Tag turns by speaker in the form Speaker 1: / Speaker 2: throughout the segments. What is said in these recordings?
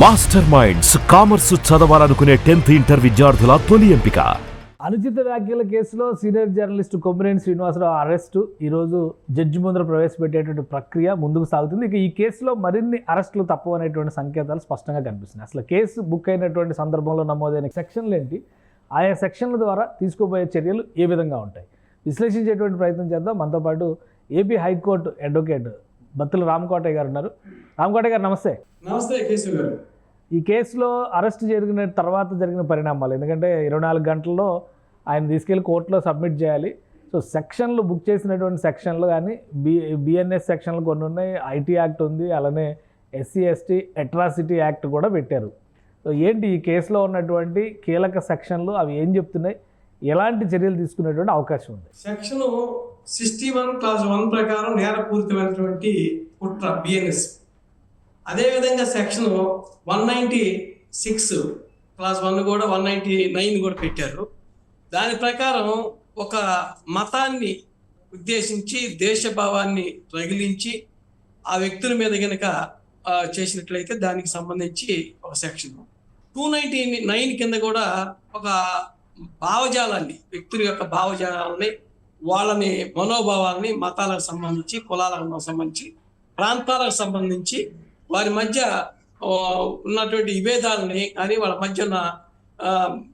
Speaker 1: Master minds commerce చదవాలనుకునే 10th inter విద్యార్థుల తొలి ఎంపిక.
Speaker 2: అనుచిత వ్యాఖ్యల కేసులో senior journalist Kommineni Srinivasarao arrest ఈరోజు జడ్జి ముందర ప్రవేశపెట్టేటువంటి ప్రక్రియ ముందుకు సాగుతుంది. ఇక ఈ కేసులో మరిన్ని అరెస్టులు తప్పవనేటువంటి సంకేతాలు స్పష్టంగా కనిపిస్తున్నాయి. అసలు కేసు బుక్ అయినటువంటి సందర్భంలో నమోదైన సెక్షన్లు ఏంటి, ఆయా సెక్షన్ల ద్వారా తీసుకోబోయే చర్యలు ఏ విధంగా ఉంటాయి, విశ్లేషించేటువంటి ప్రయత్నం చేద్దాం. మనతో పాటు AP high court advocate Battula Ramakotaiah గారు ఉన్నారు. రామకోటయ్య గారు నమస్తే.
Speaker 3: నమస్తే కేశవ్ గారు.
Speaker 2: ఈ కేసులో అరెస్ట్ జరిగిన తర్వాత జరిగిన పరిణామాలు, ఎందుకంటే 24 గంటల్లో ఆయన తీసుకెళ్లి కోర్టులో సబ్మిట్ చేయాలి. సో సెక్షన్లు బుక్ చేసినటువంటి సెక్షన్లు కానీ బిఎన్ఎస్ సెక్షన్లు కొన్ని ఉన్నాయి, ఐటీ యాక్ట్ ఉంది, అలానే SC/ST అట్రాసిటీ యాక్ట్ కూడా పెట్టారు. సో ఏంటి ఈ కేసులో ఉన్నటువంటి కీలక సెక్షన్లు, అవి ఏం చెప్తున్నాయి, ఎలాంటి చర్యలు తీసుకునేటువంటి అవకాశం ఉంది?
Speaker 3: సెక్షన్ 61 క్లాస్ 1 ప్రకారం నేరపూరితమైనటువంటి కుట్ర బిఎన్ఎస్. అదేవిధంగా సెక్షన్ 196 క్లాస్ 1 కూడా 199 కూడా పెట్టారు. దాని ప్రకారం ఒక మతాన్ని ఉద్దేశించి దేశభావాన్ని రగిలించి ఆ వ్యక్తుల మీద కనుక చేసినట్లయితే దానికి సంబంధించి ఒక సెక్షన్ 299 కింద కూడా ఒక భావజాలాన్ని, వ్యక్తుల యొక్క భావజాలాన్ని, వాళ్ళని మనోభావాలని, మతాలకు సంబంధించి, కులాలకు సంబంధించి, ప్రాంతాలకు సంబంధించి, వారి మధ్య ఉన్నటువంటి విభేదాలని కానీ వాళ్ళ మధ్య ఉన్న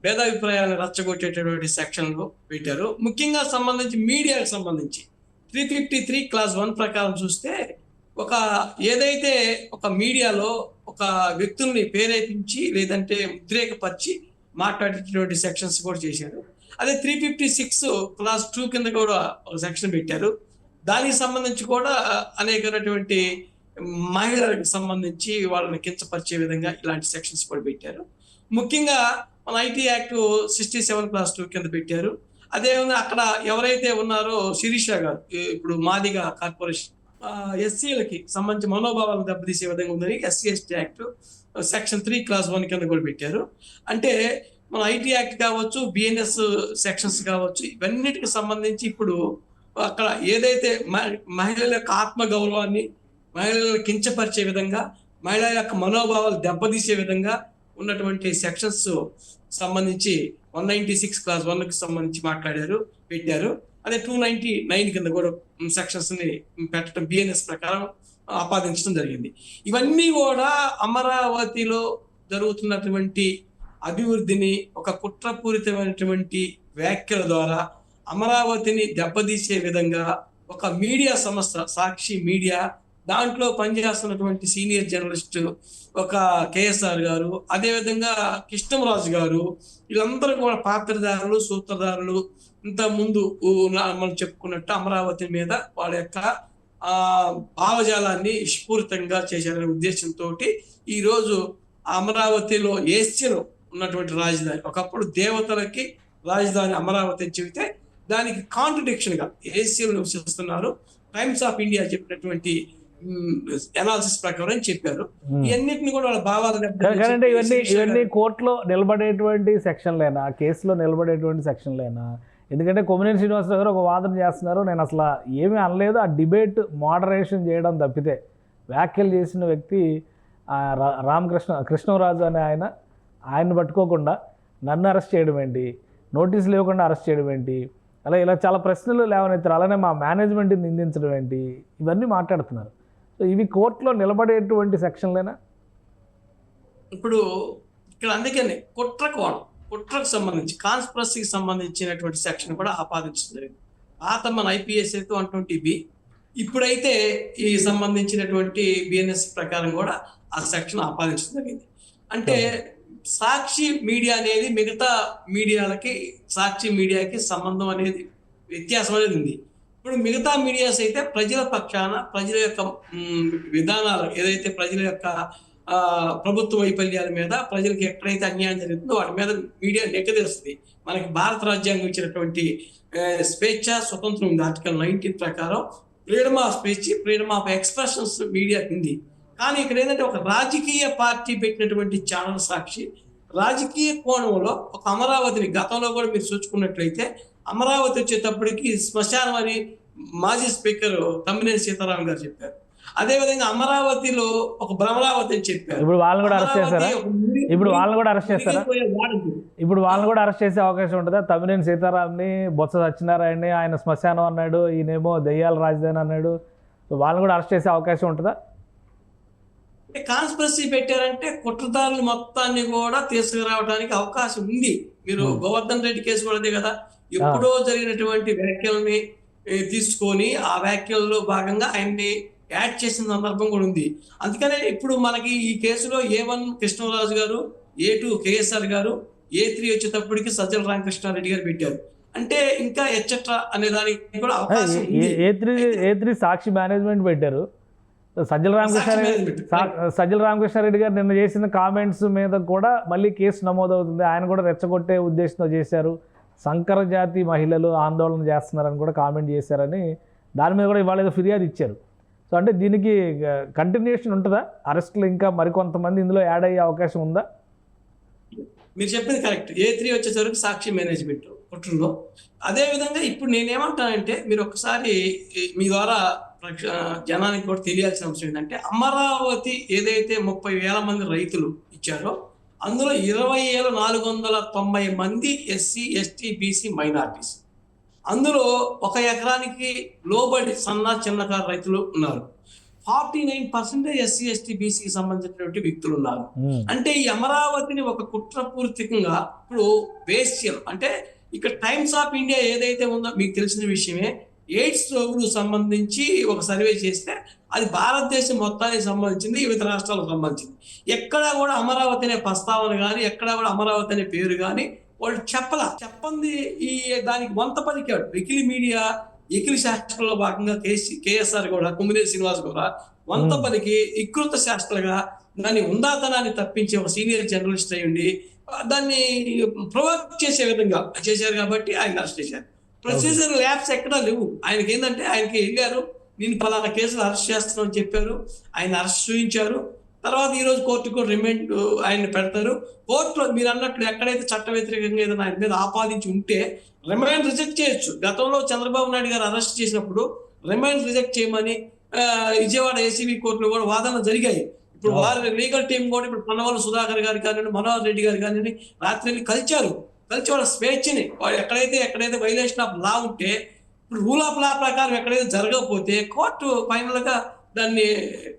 Speaker 3: భేదాభిప్రాయాలను రచ్చగొట్టేటటువంటి సెక్షన్లు పెట్టారు. ముఖ్యంగా సంబంధించి మీడియాకు సంబంధించి 353 క్లాస్ 1 ప్రకారం చూస్తే ఏదైతే ఒక మీడియాలో ఒక వ్యక్తుల్ని ప్రేరేపించి లేదంటే ఉద్రేకపరిచి మాట్లాడేటటువంటి సెక్షన్స్ కూడా చేశారు. అదే 356 క్లాస్ 2 కింద కూడా ఒక సెక్షన్ పెట్టారు. దానికి సంబంధించి కూడా అనేకమైనటువంటి మహిళలకు సంబంధించి వాళ్ళని కించపరిచే విధంగా ఇలాంటి సెక్షన్స్ కూడా పెట్టారు. ముఖ్యంగా మన ఐటీ యాక్ట్ 67 క్లాస్ 2 కింద పెట్టారు. అదేవిధంగా అక్కడ ఎవరైతే ఉన్నారో శిరీష గారు, ఇప్పుడు మాదిగా కార్పొరేషన్ ఎస్సీలకి సంబంధించి మనోభావాలను దెబ్బతీసే విధంగా ఉందని SC/ST యాక్ట్ సెక్షన్ 3 క్లాస్ 1 కింద కూడా పెట్టారు. అంటే మన ఐటీ యాక్ట్ కావచ్చు, బిఎన్ఎస్ సెక్షన్స్ కావచ్చు, ఇవన్నిటికి సంబంధించి ఇప్పుడు అక్కడ ఏదైతే మహిళల యొక్క ఆత్మగౌరవాన్ని, మహిళలను కించపరిచే విధంగా, మహిళల యొక్క మనోభావాలు దెబ్బతీసే విధంగా ఉన్నటువంటి సెక్షన్స్ సంబంధించి 196 క్లాస్ 1కి సంబంధించి పెట్టారు. అదే 299 కింద కూడా సెక్షన్స్ ని పెట్టడం బిఎన్ఎస్ ప్రకారం ఆపాదించడం జరిగింది. ఇవన్నీ కూడా అమరావతిలో జరుగుతున్నటువంటి అభివృద్ధిని ఒక కుట్రపూరితమైనటువంటి వ్యాఖ్యల ద్వారా అమరావతిని దెబ్బతీసే విధంగా ఒక మీడియా సంస్థ సాక్షి మీడియా, దాంట్లో పనిచేస్తున్నటువంటి సీనియర్ జర్నలిస్ట్ ఒక KSR గారు, అదేవిధంగా కృష్ణంరాజు గారు, వీళ్ళందరూ కూడా పాత్రధారులు, సూత్రధారులు. ఇంత ముందు మనం చెప్పుకున్నట్టు అమరావతి మీద వాళ్ళ యొక్క భావజాలాన్ని స్ఫూర్తిగా చేశారనే ఉద్దేశంతో ఈరోజు అమరావతిలో ఏస్యలో ఉన్నటువంటి రాజధాని, ఒకప్పుడు దేవతలకి రాజధాని అమరావతి అని చెబితే దానికి కాంట్రడిక్షన్ గా ఏసీలో నివసిస్తున్నారు. టైమ్స్ ఆఫ్ ఇండియా చెప్పినటువంటి అనాలిసిస్ ప్రకారం చెప్పారు. ఇవన్నిటిని కూడా వాళ్ళ భావాలు
Speaker 2: ఇవన్నీ కోర్టులో నిలబడేటువంటి సెక్షన్లేనా, కేసులో నిలబడేటువంటి సెక్షన్లేనా? ఎందుకంటే కొమ్మినేని శ్రీనివాసరావు గారు ఒక వాదన చేస్తున్నారు, నేను అసలు ఏమీ అనలేదు, ఆ డిబేట్ మోడరేషన్ చేయడం తప్పితే వ్యాఖ్యలు చేసిన వ్యక్తి కృష్ణరాజు అనే ఆయన్ని పట్టుకోకుండా నన్ను అరెస్ట్ చేయడం ఏంటి, నోటీసులు ఇవ్వకుండా అరెస్ట్ చేయడం ఏంటి, ఇలా చాలా ప్రశ్నలు లేవనెత్తారు. అలానే మా మేనేజ్మెంట్ని నిందించడం ఏంటి, ఇవన్నీ మాట్లాడుతున్నారు. సో ఇవి కోర్టులో నిలబడేటువంటి సెక్షన్లేనా?
Speaker 3: ఇప్పుడు ఇక్కడ అందుకని కుట్రకు సంబంధించి, కాన్స్పిరసీకి సంబంధించినటువంటి సెక్షన్ కూడా ఆపాదించడం జరిగింది. పాత మన IPS అయితే 120B, ఇప్పుడైతే ఈ సంబంధించినటువంటి బిఎన్ఎస్ ప్రకారం కూడా ఆ సెక్షన్ ఆపాదించడం జరిగింది. అంటే సాక్షి మీడియా అనేది మిగతా మీడియాలకి, సాక్షి మీడియాకి సంబంధం అనేది, వ్యత్యాసం అనేది ఉంది. ఇప్పుడు మిగతా మీడియాస్ అయితే ప్రజల పక్షాన, ప్రజల యొక్క విధానాలు, ఏదైతే ప్రజల యొక్క ప్రభుత్వ వైఫల్యాల మీద, ప్రజలకు ఎక్కడైతే అన్యాయం జరుగుతుందో వాటి మీద మీడియా నిగ్గదీస్తుంది. మనకి భారత రాజ్యాంగం ఇచ్చినటువంటి స్వేచ్ఛ, స్వతంత్రం ఉంది. ఆర్టికల్ 19 ప్రకారం freedom of speech, freedom of expressions మీడియాకి ఉంది. కానీ ఇక్కడ ఏంటంటే ఒక రాజకీయ పార్టీ పెట్టినటువంటి ఛానల్ సాక్షి రాజకీయ కోణంలో ఒక అమరావతిని, గతంలో కూడా మీరు చూసుకున్నట్లయితే అమరావతి వచ్చేటప్పటికి శ్మశానం అని మాజీ స్పీకర్ తమ్మినేని సీతారాం గారు చెప్పారు. అదేవిధంగా అమరావతిలో ఒక భ్రమరావతి అని చెప్పారు.
Speaker 2: ఇప్పుడు వాళ్ళని కూడా అరెస్ట్ చేస్తారా?
Speaker 3: అమరావతి ఒక
Speaker 2: ఇప్పుడు వాళ్ళని కూడా అరెస్ట్ చేస్తారా?
Speaker 3: మునిగిపోయే వాడది.
Speaker 2: ఇప్పుడు వాళ్ళని కూడా అరెస్ట్ చేసే అవకాశం ఉంటుందా? తమ్మినేని సీతారాంని, బొత్స సత్యనారాయణని ఆయన శ్మశానం అన్నాడు, ఈయనేమో దెయ్యాల రాజధాని అన్నాడు. సో వాళ్ళని కూడా అరెస్ట్ చేసే అవకాశం ఉంటుందా?
Speaker 3: కాన్స్పిరసీ పెట్టారంటే కుట్రదారులు మొత్తాన్ని కూడా తీసుకురావడానికి అవకాశం ఉంది. మీరు గోవర్ధన్ రెడ్డి కేసు కూడా అదే కదా, ఎప్పుడో జరిగినటువంటి వ్యాఖ్యల్ని తీసుకొని ఆ వ్యాఖ్యల్లో భాగంగా ఆయన్ని యాడ్ చేసిన సందర్భం కూడా ఉంది. అందుకనే ఇప్పుడు మనకి ఈ కేసులో A1 కృష్ణరాజు గారు, A2 కేఎస్ఆర్ గారు, A3 వచ్చేటప్పటికి సజ్జల రామకృష్ణారెడ్డి గారు పెట్టారు. అంటే ఇంకా ఎట్సెట్రా అనే దానికి కూడా అవకాశం ఉంది.
Speaker 2: ఏ3 సాక్షి మేనేజ్మెంట్ పెట్టారు. సజ్జల రామకృష్ణారెడ్డి గారు నిన్న చేసిన కామెంట్స్ మీద కూడా మళ్ళీ కేసు నమోదవుతుంది. ఆయన కూడా రెచ్చగొట్టే ఉద్దేశంతో చేశారు, సంకర జాతి మహిళలు ఆందోళన చేస్తున్నారని కూడా కామెంట్ చేశారని దాని మీద కూడా ఇవాళ ఏదో ఫిర్యాదు ఇచ్చారు. సో అంటే దీనికి కంటిన్యూషన్ ఉంటుందా? అరెస్టులు ఇంకా మరికొంతమంది ఇందులో యాడ్ అయ్యే అవకాశం ఉందా?
Speaker 3: మీరు చెప్పింది కరెక్ట్. A3 వచ్చేసరికి సాక్షి మేనేజ్మెంట్ కుట్రలో. అదేవిధంగా ఇప్పుడు నేనేమంటానంటే, మీరు ఒకసారి మీ ద్వారా జనానికి కూడా తెలియాల్సిన అవసరం ఏంటంటే, అమరావతి ఏదైతే 30,000 మంది రైతులు ఇచ్చారో అందులో 20,490 మంది SC, ST, BC మైనారిటీస్. అందులో 1 ఎకరానికి లోబడి సన్న చిన్నకారు రైతులు ఉన్నారు. 49% SC, ST, BCకి సంబంధించినటువంటి వ్యక్తులు ఉన్నారు. అంటే ఈ అమరావతిని ఒక కుట్రపూర్తికంగా ఇప్పుడు వేశ్యలు అంటే ఇక్కడ టైమ్స్ ఆఫ్ ఇండియా ఏదైతే ఉందో మీకు తెలిసిన విషయమే, ఎయిడ్స్ రోగులకు సంబంధించి ఒక సర్వే చేస్తే అది భారతదేశం మొత్తానికి సంబంధించింది, వివిధ రాష్ట్రాలకు సంబంధించింది. ఎక్కడా కూడా అమరావతి అనే ప్రస్తావన కానీ, ఎక్కడా కూడా అమరావతి అనే పేరు కానీ వాళ్ళు చెప్పంది ఈ దానికి వంత పలికాడు వెకిలి మీడియా. ఎకిలి శాస్త్రంలో భాగంగా కేఎస్ఆర్ కూడా, కుమ్మినేని శ్రీనివాస్ కూడా వంత పలికి వికృత శాస్త్రగా దాన్ని ఉందాతనాన్ని తప్పించి ఒక సీనియర్ జర్నలిస్ట్ అయి ఉండి దాన్ని ప్రొవోక్ చేసే విధంగా చేశారు కాబట్టి ఆయన అరెస్ట్ చేశారు. ప్రొసీజర్ ల్యాబ్స్ ఎక్కడా లేవు. ఆయనకి ఏంటంటే ఆయనకి వెళ్ళారు, నేను పలానా కేసులు అరెస్ట్ చేస్తున్నామని చెప్పారు, ఆయన అరెస్ట్ చూపించారు. తర్వాత ఈరోజు కోర్టుకు రిమాండ్ ఆయన పెడతారు. కోర్టులో మీరు అన్నట్లు ఎక్కడైతే చట్ట వ్యతిరేకంగా ఏదైనా ఆయన మీద ఆపాదించి ఉంటే రిమాండ్ రిజెక్ట్ చేయొచ్చు. గతంలో చంద్రబాబు నాయుడు గారు అరెస్ట్ చేసినప్పుడు రిమాండ్ రిజెక్ట్ చేయమని విజయవాడ ACB కోర్టులో కూడా వాదనలు జరిగాయి. ఇప్పుడు వారి లీగల్ టీం కూడా ఇప్పుడు పన్నవాళ్ళు సుధాకర్ గారు కానివ్వండి, మనోహర్ రెడ్డి గారు కానివ్వండి, రాత్రి కలిసి వాళ్ళ స్వేచ్ఛని వాళ్ళు ఎక్కడైతే వైలేషన్ ఆఫ్ లా ఉంటే, ఇప్పుడు రూల్ ఆఫ్ లా ప్రకారం ఎక్కడైతే జరగకపోతే కోర్టు ఫైనల్ గా దాన్ని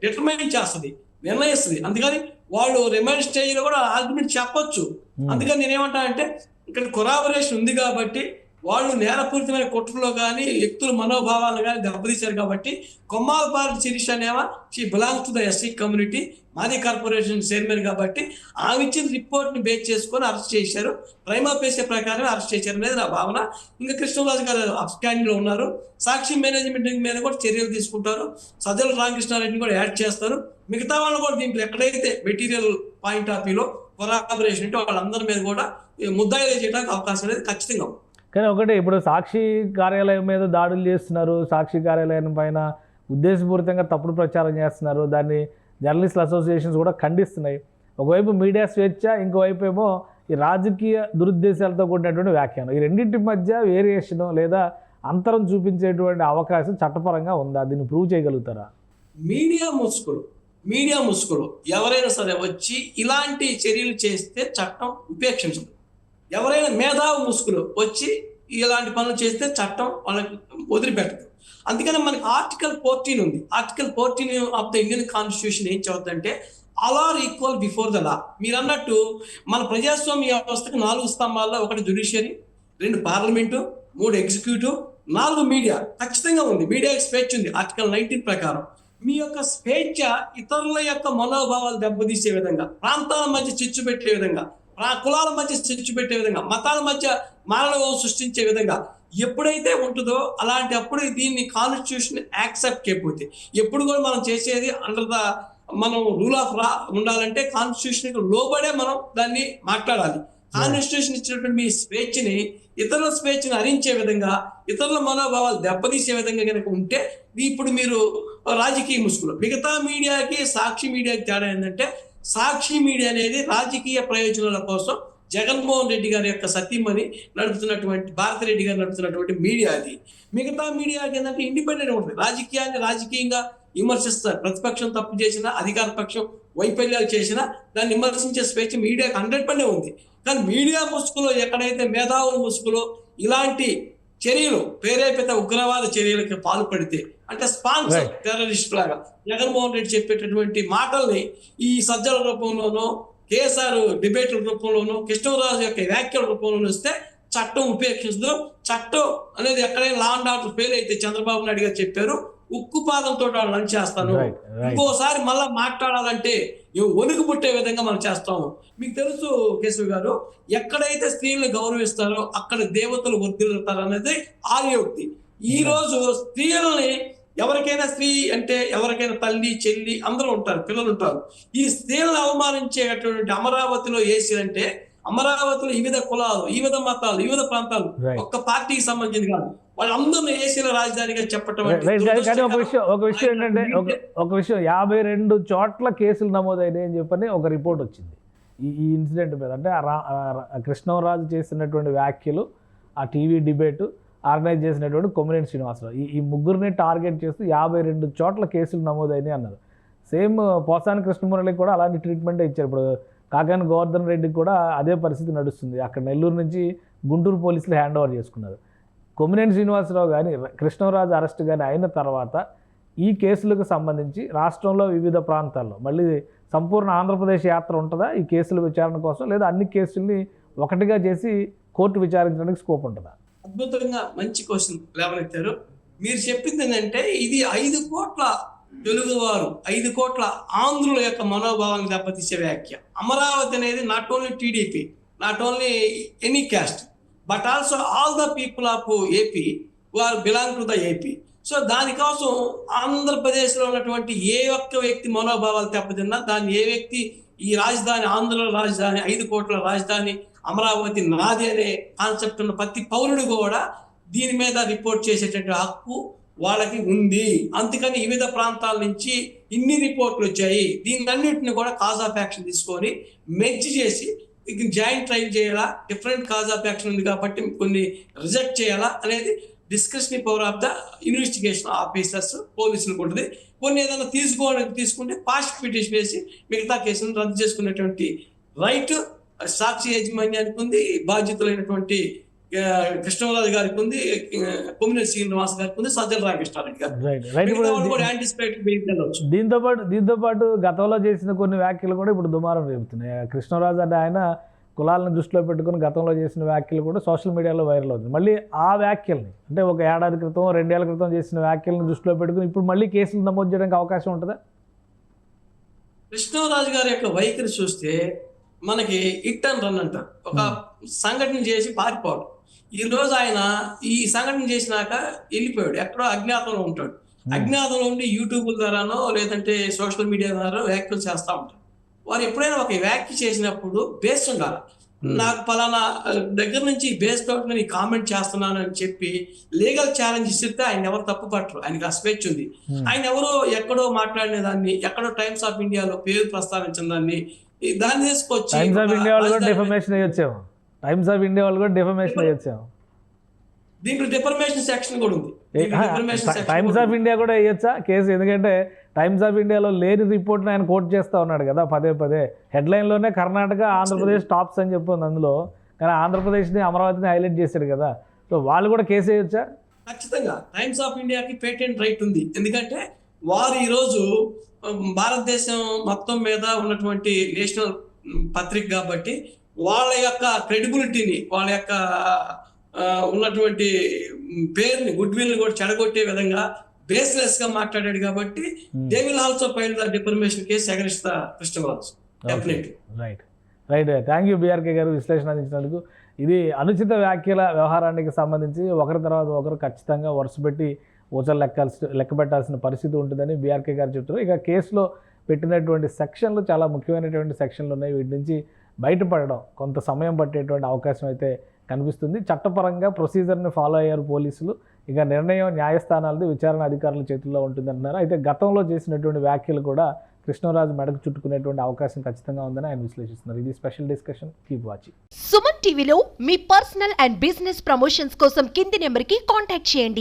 Speaker 3: డిటర్మైన్ చేస్తుంది, నిర్ణయిస్తుంది. అందుకని వాళ్ళు రిమైండ్ స్టేజ్ లో కూడా ఆర్గ్యుమెంట్ చెప్పొచ్చు. అందుకని నేనేమంటానంటే ఇక్కడ కొరాబరేషన్ ఉంది కాబట్టి వాళ్ళు నేరపూరితమైన కుట్రలో కానీ వ్యక్తుల మనోభావాలను కానీ దెబ్బతీశారు కాబట్టి కొమ్మాలపాటి శిరీష్ అనేవా she belongs to the SC community, మాది కార్పొరేషన్ చైర్మన్ కాబట్టి ఆమె ఇచ్చిన రిపోర్ట్ని బేస్ చేసుకొని అరెస్ట్ చేశారు. ప్రైమా ఫేసి ప్రకారం అరెస్ట్ చేశారు అనేది నా భావన. ఇంకా కృష్ణరాజు గారు అబ్స్కాండింగ్ లో ఉన్నారు. సాక్షి మేనేజ్మెంట్ మీద కూడా చర్యలు తీసుకుంటారు. సజ్జల రామకృష్ణారెడ్డిని కూడా యాడ్ చేస్తారు. మిగతా వాళ్ళు కూడా దీంట్లో ఎక్కడైతే మెటీరియల్ పాయింట్ ఆఫ్ వ్యూలో కొరాబరేషన్ అంటే వాళ్ళందరి మీద కూడా ముద్దాయిలు చేయడానికి అవకాశం అనేది ఖచ్చితంగా ఉంది.
Speaker 2: కానీ ఒకటి, ఇప్పుడు సాక్షి కార్యాలయం మీద దాడులు చేస్తున్నారు, సాక్షి కార్యాలయం పైన ఉద్దేశపూరితంగా తప్పుడు ప్రచారం చేస్తున్నారు, దాన్ని జర్నలిస్టుల అసోసియేషన్స్ కూడా ఖండిస్తున్నాయి. ఒకవైపు మీడియా స్వేచ్ఛ, ఇంకోవైపు ఏమో ఈ రాజకీయ దురుద్దేశాలతో కూడినటువంటి వ్యాఖ్యానం. ఈ రెండింటి మధ్య వేరియేషన్ లేదా అంతరం చూపించేటువంటి అవకాశం చట్టపరంగా ఉందా? దీన్ని ప్రూవ్ చేయగలుగుతారా?
Speaker 3: మీడియా ముసుగులు ఎవరైనా సరే వచ్చి ఇలాంటి చర్యలు చేస్తే చట్టం ఉపేక్షించదు. ఎవరైనా మేధావి ముసుగులు వచ్చి ఇలాంటి పనులు చేస్తే చట్టం వాళ్ళకి వదిలిపెట్టదు. అందుకని మనకి ఆర్టికల్ 14 ఉంది. Article 14 of the Indian constitution ఏం చెబుతుందంటే all are equal before the law. మీరు అన్నట్టు మన ప్రజాస్వామ్య వ్యవస్థకు 4 స్తంభాల్లో 1 జ్యుడిషియరీ, 2 పార్లమెంటు, 3 ఎగ్జిక్యూటివ్, 4 మీడియా ఖచ్చితంగా ఉంది. మీడియాకి స్వేచ్ఛ ఉంది ఆర్టికల్ 19 ప్రకారం. మీ యొక్క స్వేచ్ఛ ఇతరుల యొక్క మనోభావాలు దెబ్బతీసే విధంగా, ప్రాంతాల మధ్య చిచ్చు పెట్టే విధంగా, కులాల మధ్య చిచ్చు పెట్టే విధంగా, మతాల మధ్య మానవం సృష్టించే విధంగా ఎప్పుడైతే ఉంటుందో అలాంటప్పుడు దీన్ని కాన్స్టిట్యూషన్ యాక్సెప్ట్ చేయకపోతే, ఎప్పుడు కూడా మనం చేసేది మనం రూల్ ఆఫ్ లా ఉండాలంటే కాన్స్టిట్యూషన్ లోబడే మనం దాన్ని మాట్లాడాలి. కాన్స్టిట్యూషన్ ఇచ్చినటువంటి మీ స్వేచ్ఛని ఇతరుల స్వేచ్ఛని హరించే విధంగా, ఇతరుల మనోభావాలు దెబ్బతీసే విధంగా కనుక ఉంటే ఇప్పుడు మీరు రాజకీయ ముసుగులు. మిగతా మీడియాకి సాక్షి మీడియాకి తేడా ఏంటంటే, సాక్షి మీడియా అనేది రాజకీయ ప్రయోజనాల కోసం జగన్మోహన్ రెడ్డి గారి యొక్క సతీమణి నడుపుతున్నటువంటి, భారతిరెడ్డి గారు నడుపుతున్నటువంటి మీడియా అది. మిగతా మీడియాకి ఏంటంటే ఇండిపెండెంట్ ఉంటుంది. రాజకీయాన్ని రాజకీయంగా విమర్శిస్తారు. ప్రతిపక్షం తప్పు చేసినా, అధికార పక్షం వైఫల్యాలు చేసినా దాన్ని విమర్శించే స్వేచ్ఛ మీడియాకి 100% ఉంది. కానీ మీడియా ముసుగులో ఎక్కడైతే మేధావుల ముసుగులో ఇలాంటి చర్యలు, ప్రేరేపిత ఉగ్రవాద చర్యలకు పాల్పడితే, అంటే స్పాన్సర్ టెర్రరిస్ట్ లాగా జగన్మోహన్ రెడ్డి చెప్పేటటువంటి మాటల్ని ఈ సజ్జల రూపంలోనో, కేసీఆర్ డిబేట్ల రూపంలోనో, కృష్ణరాజు యొక్క వ్యాఖ్యల రూపంలోనో వస్తే చట్టం ఉపేక్షిస్తూ, చట్టం అనేది ఎక్కడైనా లా అండ్ ఆర్డర్ ఫెయిల్ అయితే చంద్రబాబు నాయుడు గారు చెప్పారు, ఉక్కుపాదంతో వాళ్ళని చేస్తాను, ఇంకోసారి మళ్ళా మాట్లాడాలంటే వణుకు పుట్టే విధంగా మనం చేస్తాము. మీకు తెలుసు కేశవ్ గారు, ఎక్కడైతే స్త్రీలను గౌరవిస్తారో అక్కడ దేవతలు వర్ధిల్లుతారు అనేది ఆర్యోక్తి. ఈ రోజు స్త్రీలని, ఎవరికైనా స్త్రీ అంటే ఎవరికైనా తల్లి, చెల్లి అందరూ ఉంటారు, పిల్లలు ఉంటారు. ఈ స్త్రీలను అవమానించేటువంటి అమరావతిలో ఏసీలంటే, అమరావతిలో వివిధ కులాలు, వివిధ మతాలు, వివిధ ప్రాంతాలు, ఒక్క పార్టీకి సంబంధించింది కాదు, వాళ్ళందరూ ఏసీల రాజధానిగా చెప్పటం.
Speaker 2: కానీ ఒక విషయం ఏంటంటే, ఒక విషయం 52 చోట్ల కేసులు నమోదైనాయి అని చెప్పని ఒక రిపోర్ట్ వచ్చింది ఈ ఇన్సిడెంట్ మీద. అంటే కృష్ణరాజు చేసినటువంటి వ్యాఖ్యలు, ఆ టీవీ డిబేట్ ఆర్గనైజ్ చేసినటువంటి కొమ్మినేని శ్రీనివాసరావు, ఈ ముగ్గురిని టార్గెట్ చేస్తూ 52 చోట్ల కేసులు నమోదైనాయి అన్నారు. సేమ్ పోసాని కృష్ణమురళికి కూడా అలాంటి ట్రీట్మెంటే ఇచ్చారు. ఇప్పుడు కాకాని గోవర్ధన్ రెడ్డికి కూడా అదే పరిస్థితి నడుస్తుంది. అక్కడ నెల్లూరు నుంచి గుంటూరు పోలీసులు హ్యాండ్ ఓవర్ చేసుకున్నారు. కొమ్మినేని శ్రీనివాసరావు కానీ, కృష్ణరాజు అరెస్ట్ కానీ అయిన తర్వాత ఈ కేసులకు సంబంధించి రాష్ట్రంలో వివిధ ప్రాంతాల్లో మళ్ళీ సంపూర్ణ ఆంధ్రప్రదేశ్ యాత్ర ఉంటుందా ఈ కేసుల విచారణ కోసం, లేదా అన్ని కేసుల్ని ఒకటిగా చేసి కోర్టు విచారించడానికి స్కోప్ ఉంటుందా?
Speaker 3: అద్భుతంగా మంచి క్వశ్చన్ లేవనెత్తారు. మీరు చెప్పింది ఏంటంటే, ఇది 5 కోట్ల తెలుగువారు, 5 కోట్ల ఆంధ్రుల యొక్క మనోభావాన్ని దెబ్బతీసే వ్యాఖ్య. అమరావతి అనేది not only TDP, not only any caste, but also all the people of AP who are belong to the AP. So దానికోసం ఆంధ్రప్రదేశ్లో ఉన్నటువంటి ఏ ఒక్క వ్యక్తి మనోభావాలు దెబ్బతిన్నా, దాన్ని ఏ వ్యక్తి ఈ రాజధాని, ఆంధ్ర రాజధాని, 5 కోట్ల రాజధాని అమరావతి నాది అనే కాన్సెప్ట్ ఉన్న ప్రతి పౌరుడు కూడా దీని మీద రిపోర్ట్ చేసేటటువంటి హక్కు వాళ్ళకి ఉంది. అందుకని వివిధ ప్రాంతాల నుంచి ఇన్ని రిపోర్ట్లు వచ్చాయి. దీన్నన్నింటిని కూడా కాజ్ ఆఫ్ యాక్షన్ తీసుకొని మెర్జ్ చేసి జాయింట్ ట్రయల్ చేయాలా, డిఫరెంట్ కాజ్ ఆఫ్ యాక్షన్ ఉంది కాబట్టి కొన్ని రిజెక్ట్ చేయాలా అనేది discussion power of the investigation officers, పోలీసులకు ఉంటుంది. కొన్ని ఏదైనా తీసుకుంటే పాస్ట్ పిటిషన్ వేసి మిగతా కేసులను రద్దు చేసుకునేటువంటి రైట్ సాక్షి యాజమాన్యానికి ఉంది, బాధ్యతలైనటువంటి కృష్ణరాజు గారికి ఉంది, కొమ్మినేని శ్రీనివాస్ గారికి ఉంది, సజ్జల రామకృష్ణారెడ్డి గారు.
Speaker 2: దీంతో పాటు గతంలో చేసిన కొన్ని వ్యాఖ్యలు కూడా ఇప్పుడు దుమారం రేపుతున్నాయి. కృష్ణరాజు అంటే ఆయన కులాలను దృష్టిలో పెట్టుకుని గతంలో చేసిన వ్యాఖ్యలు కూడా సోషల్ మీడియాలో వైరల్ అవుతుంది. మళ్ళీ ఆ వ్యాఖ్యల్ని, అంటే ఒక ఏడాది క్రితం 2 ఏళ్ల క్రితం చేసిన వ్యాఖ్యలను దృష్టిలో పెట్టుకుని ఇప్పుడు మళ్ళీ కేసులు నమోదు చేయడానికి అవకాశం ఉంటుందా?
Speaker 3: కృష్ణరాజు గారి యొక్క వైఖరి చూస్తే మనకి హిట్ అండ్ రన్ అంటారు. ఒక సంఘటన చేసి పారిపోవడం. ఈ రోజు ఆయన ఈ సంఘటన చేసినాక వెళ్ళిపోయాడు, ఎక్కడో అజ్ఞాతంలో ఉంటాడు. అజ్ఞాతంలో ఉండి యూట్యూబ్ ద్వారానో లేదంటే సోషల్ మీడియా ద్వారా వ్యాఖ్యలు చేస్తూ ఉంటారు. వారు ఎప్పుడైనా ఒక వ్యాఖ్య చేసినప్పుడు బేస్ ఉండాలి. నాకు పలానా దగ్గర నుంచి బేస్ తోటి నేను కామెంట్ చేస్తున్నాను అని చెప్పి లీగల్ ఛాలెంజ్ ఇస్తే ఆయన ఎవరు తప్పు పట్టరు, ఆయనకు ఆ స్వేచ్ఛ ఉంది. ఆయన ఎవరో ఎక్కడో మాట్లాడిన దాన్ని, ఎక్కడో టైమ్స్ ఆఫ్ ఇండియాలో పేరు ప్రస్తావించిన దాన్ని తీసుకొచ్చి
Speaker 2: టైమ్స్ ఆఫ్ ఇండియా వాళ్ళు కూడా డిఫమేషన్ అయ్యొచ్చాము.
Speaker 3: దీంట్లో డిఫర్మేషన్ సెక్షన్ కూడా ఉంది.
Speaker 2: టైమ్స్ ఆఫ్ ఇండియా కూడా వేయొచ్చా కేసు? ఎందుకంటే టైమ్స్ ఆఫ్ ఇండియాలో లేని రిపోర్ట్ని ఆయన కోట్ చేస్తూ ఉన్నాడు కదా పదే. హెడ్లైన్లోనే కర్ణాటక, ఆంధ్రప్రదేశ్ టాప్స్ అని చెప్పింది అందులో, కానీ ఆంధ్రప్రదేశ్ని, అమరావతిని హైలైట్ చేశాడు కదా. సో వాళ్ళు కూడా కేసు వేయొచ్చా?
Speaker 3: ఖచ్చితంగా టైమ్స్ ఆఫ్ ఇండియాకి పేటెంట్ రైట్ ఉంది. ఎందుకంటే వారు ఈరోజు భారతదేశం మొత్తం మీద ఉన్నటువంటి నేషనల్ పత్రిక కాబట్టి వాళ్ళ యొక్క క్రెడిబిలిటీని, వాళ్ళ యొక్క ఉన్నటువంటి పేరుని, గుడ్ విల్ని కూడా చెడగొట్టే విధంగా బేస్లెస్ గా మాట్లాడాడు కాబట్టి they will also file the defamation case against the Krishnaraju. Definitely.
Speaker 2: Right. Thank you BRK గారు విశ్లేషణ అందించినందుకు. ఇది అనుచిత వ్యాఖ్యల వ్యవహారానికి సంబంధించి ఒకరి తర్వాత ఒకరు ఖచ్చితంగా వరుస పెట్టి ఊచలు లెక్క పెట్టాల్సిన పరిస్థితి ఉంటుందని బీఆర్కే గారు చెప్తారు. ఇక కేసులో పెట్టినటువంటి సెక్షన్లు చాలా ముఖ్యమైనటువంటి సెక్షన్లు ఉన్నాయి. వీటి నుంచి బయటపడడం కొంత సమయం పట్టేటువంటి అవకాశం అయితే కనిపిస్తుంది. చట్టపరంగా ప్రొసీజర్ని ఫాలో అయ్యారు పోలీసులు. ఇక నిర్ణయం న్యాయస్థానాలది, విచారణ అధికారుల చేతుల్లో ఉంటుందంటున్నారు. అయితే గతంలో చేసినటువంటి వ్యాఖ్యలు కూడా కృష్ణరాజు మెడకు చుట్టుకునేటువంటి అవకాశం ఖచ్చితంగా ఉందని ఆయన విశ్లేషిస్తున్నారు. ఇది special discussion. Keep watching.
Speaker 4: Suman టీవీలో మీ పర్సనల్ అండ్ బిజినెస్ ప్రమోషన్స్ కోసం కింది నెంబర్కి కాంటాక్ట్ చేయండి.